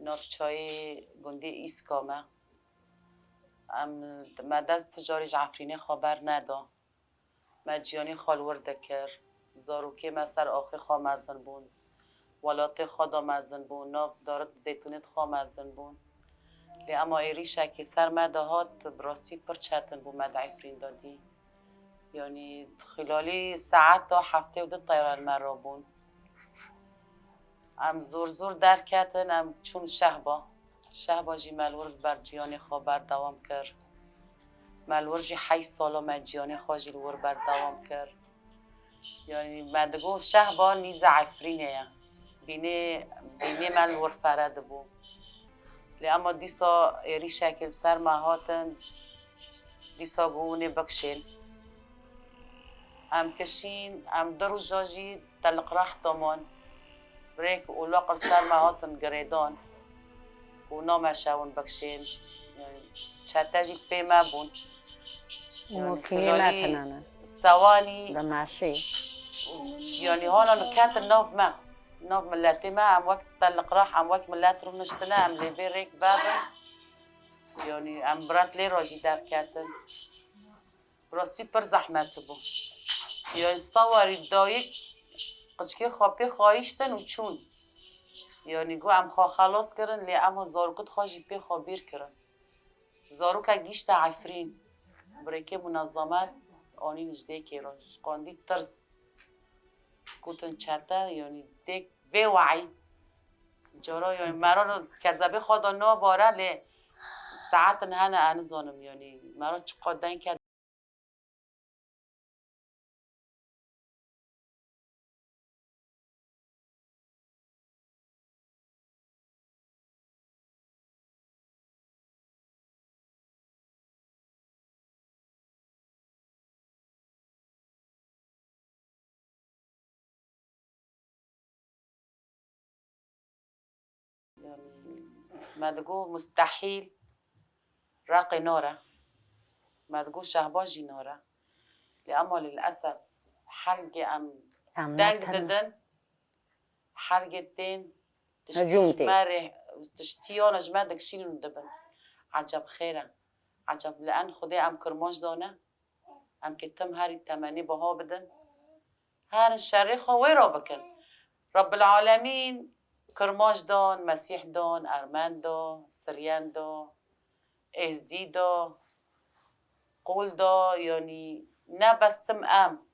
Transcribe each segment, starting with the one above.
نافچای گنده ایسکامه ام ما دست تجاری جعفرینه خبر ندا ما جیانی خال ورده کر زاروکه ما سر آخی خواه مزن بون ولات خدا مزن بون ناف دارد زیتونت خواه مزن بون لی اما ایری شکی سر ما دهات براستی پر چتن بون ما دعفرین دادی یعنی خلالی ساعت تا هفته و 2 طیران مرا بون ام زور زور در کتن ام چون شهبا جی ملور بر جیان خواه بر دوام کرد ملور جی 8 سالا من جیان خواه جی لور بر دوام کرد یعنی مدگو شهبا نیز عفرینه بینه ملور فرد بو لی اما دیسا ایری شکل بسر مهاتن دیسا گونه بکشین ام کشین ام درو جاجی تلق راح طمان بريك ولاقر سر مهاتن قريدان ونام شاون بكشين يعني شاتاجي بي ما بون يعني خلالي ثواني بماشي يعني هون كانت النوب ما نوب ملاتي ما عم وقت طلق راح عم وقت ملات رو نشتنا عم لي ريك بابن يعني عم برات لي روجي دار كاتن براستي بر زحمت بو يعني صوري دايك قشکی خوابی خواهیشتن و چون یعنی گو ام خواه خلاص کرن لی اما زاروکت خواهی پی خوابیر کرن زاروک گیشت عفرین برای منظمت آنی نجده که راش قاندی ترس کتن چته یعنی دیک وی وعی جارا یعنی مرا کذبه خدا نو باره لی ساعت هنه انزانم یعنی مرا چقدر که ما تقول مستحيل راقي نورة ما تقول شهباجي نورة لأما للأسف حرقة أم دنگ ددن حرقة دين تشتي ماري تشتيانا جمادك شيلو ندبن عجب خيرا عجب لأن خدي أم كرماش دانا أم كتم هاري التماني بها بدن هار الشريخة ويرا بكن رب العالمين كرماش دان مسيح دان أرمان دا سريان دا ازدي دا قول دا يعني نبستم أم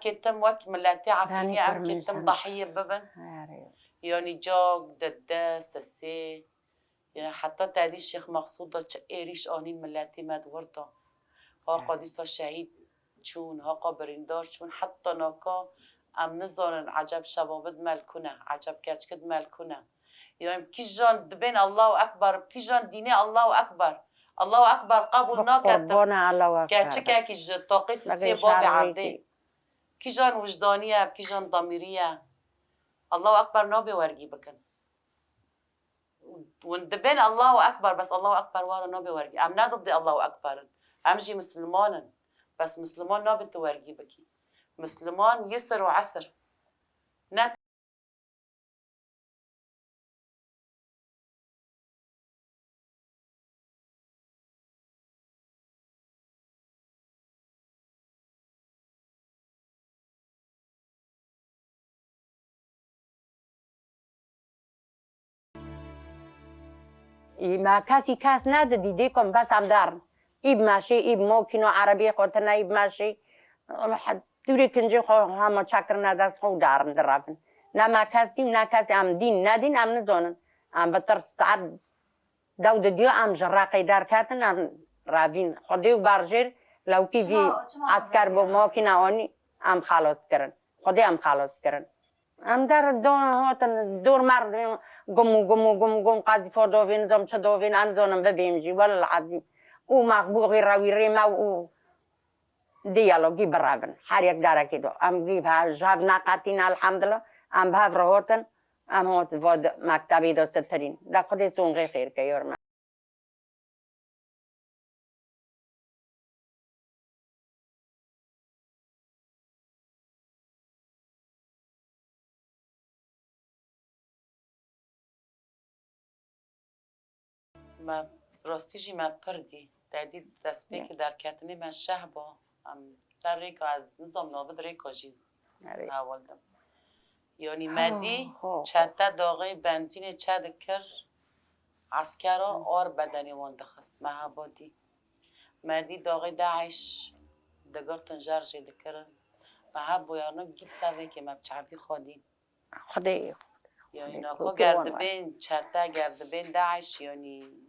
كتم وقت ملاتي عفيني أم كتم ضحية ببن يعني جاك دداس تسي يعني حتى تادي الشيخ مقصودة إيريش آنين ملاتي مد وردا ها قاديسا شهيد چون ها قابريندار چون حتى ناكا ام نزارن عجب شبابد ملكونه عجب كاچكد ملكونه يعني كي جان دبين الله أكبر كي جان ديني الله أكبر الله أكبر قبول ناكتب كاچكا كي جتاقيس السي بابي عردي كي جان وجدانية كي جان ضميرية الله أكبر نابي ورقي بكن وندبين الله أكبر بس الله أكبر وارا نابي ورقي أم ضدي الله أكبر أمجي مسلمان بس مسلمان نابي تورقي بكي مسلمان يسر وعسر نت ما كاس ناد ديكم بس عم دار إيب ماشي إيب موكينو عربي قلتنا إيب ماشي حد دوري كنجي خو هما شاكر نادس خو دارن درافن نما كاسي نا كاسي أم دين نادين أم نزونن أم بتر سعد داود ديو أم جراقي دار كاتن أم رابين خديو بارجير لو كي عسكر بو موكينا أوني أم خلاص كرن خدي أم خلاص كرن أم دار دور مرد قم قاضي فودوفين زم شدوفين أنزونم ببيمجي ولا العظيم ومقبوغي راوي ريما و ديالوجي برابن حريق دارا كده أم جيبها جاب ناقاتين الحمد لله أم بهاف رهوتن أم هوت فود مكتبي دو سترين دا خدي سونغي خير كيورما ما راستیجی ما پردی دادی دست به که در کتنی من شه با هم سر ریکا از نظام نابد ریکا جی نوالدم یعنی مدی چته داغه بنزین چه کر عسکرا آر بدنی وانده خست محبادی مدی داغه داعش دگرتن جرجی دکرن محب بایانا گید سر ریکه مبچعبی خودین خدای یعنی ناکا گرده بین چته گرده بین داعش یعنی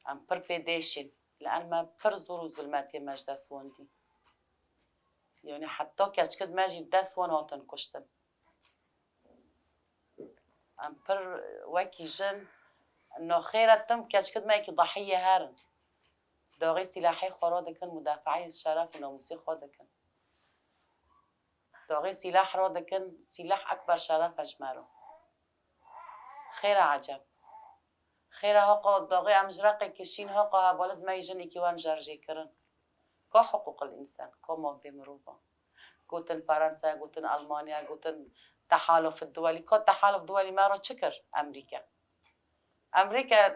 ام پر پیداشین لان ما پر زور و ظلمتی مج دست واندی یعنی حتی کچکد مجی دست وان آتن کشتن ام پر وکی جن انه خیرتم کچکد ما یکی ضحیه هرن داغی سلاحی خورا دکن مدافعی شرف و ناموسی خود دکن داغی سلاح را دکن سلاح اکبر شرف اجمرو خیر عجب خیر هاقا داغی امجرقی کشین هاقا هبالد ما یجن ایکیوان جرجی کرن که حقوق الانسان که موضوع مروبا قوتن فرنسا قوتن المانيا قوتن تحالف الدولي که تحالف دولي ما را چکر امریکا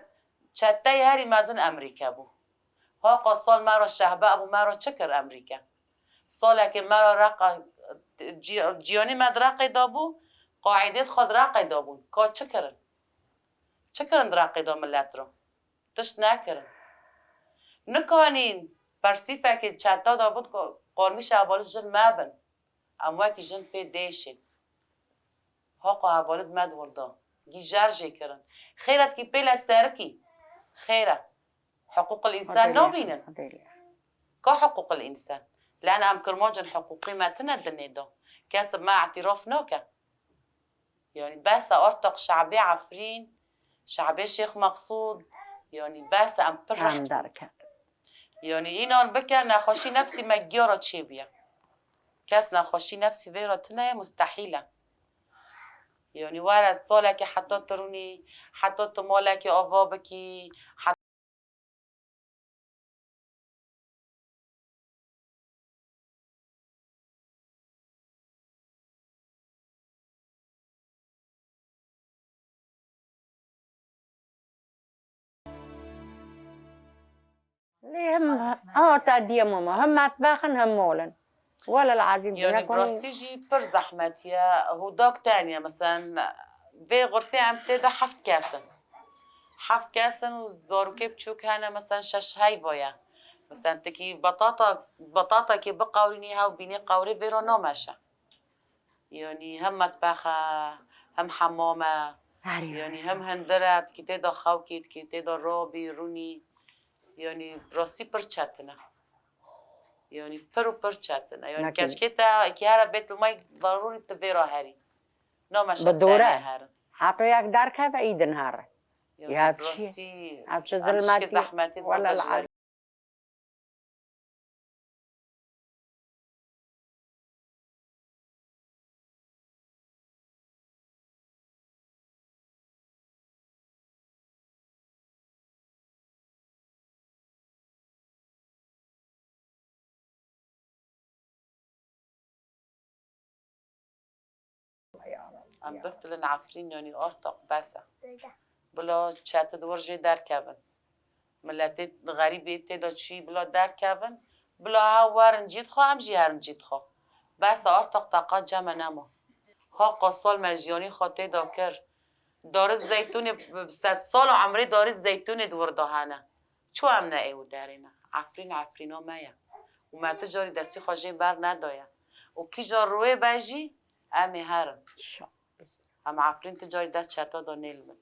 چته هری مازن امریکا بو هاقا سال ما را شهبه ابو ما را چکر امریکا سال که ما را رقا جیانی مدرقی دابو قاعده خود رقی دابون که چکرن رقی دا ملت را تشت نکرن نکانین پرسیفه که چتا دا بود که قرمی شعبالت جن مبن اما که جن پی دیشن هاقا حوالت مد وردا گی جرجه کرن خیرت کی پیل سرکی خیره حقوق الانسان نابینن که حقوق الانسان لان ام کرمان جن حقوقی ما تندنه دا کسب ما اعتراف ناکه يعني بس ارتق شعبي عفرين شعبي شيخ مقصود يعني بس ام برحت يعني اینان بکر نخوشی نفسی مگیارا چه بیا کس نخوشی نفسی ویرا تنه مستحیله يعني ورا سالك حتى تروني حتى تمالك آوابك حتى هم تاديه ماما هم مطبخن هم مولن ولا العظيم يعني براستيجي بر زحمتيا هو داك تانية مثلا في غرفة عم تدا حفت كاسن وزاروكي بتشوك هنا مثلا شش هاي بايا مثلا تكي بطاطا كي بقاورينيها وبيني قاوري فيرو نوماشا يعني هم مطبخة هم حمامة يعني هم هندرات كي تدا خوكيت كي تدا رابي روني يعني براسي برشاتنا يعني برشاتنا يعني كشكيتا كي هرا بيت الماي ضروري تبيرا هاري نوماشا بدورة حتى يك داركها بعيدن هارا يا براسي أمشي زحمتي ولا العظيم ام بفتلن عفرين يعني ارتق بس بلا چت دورجي در كابن ملت غريبه تدا چی بلا در كابن بلا هاورن جيت خو ام جي هرم جيت خو بس ارتق طاقات جمع نما ها قصال مجياني خاطه داكر دار زيتون ب100 سال عمري دار زيتون دور دهانه چو ام نه او درينا عفرينا مايا وما تجاري دستي خاجي بر ندايه و کی جا روی بجی امی هرم هم عفرین تجاری دست چتا دا نیلمن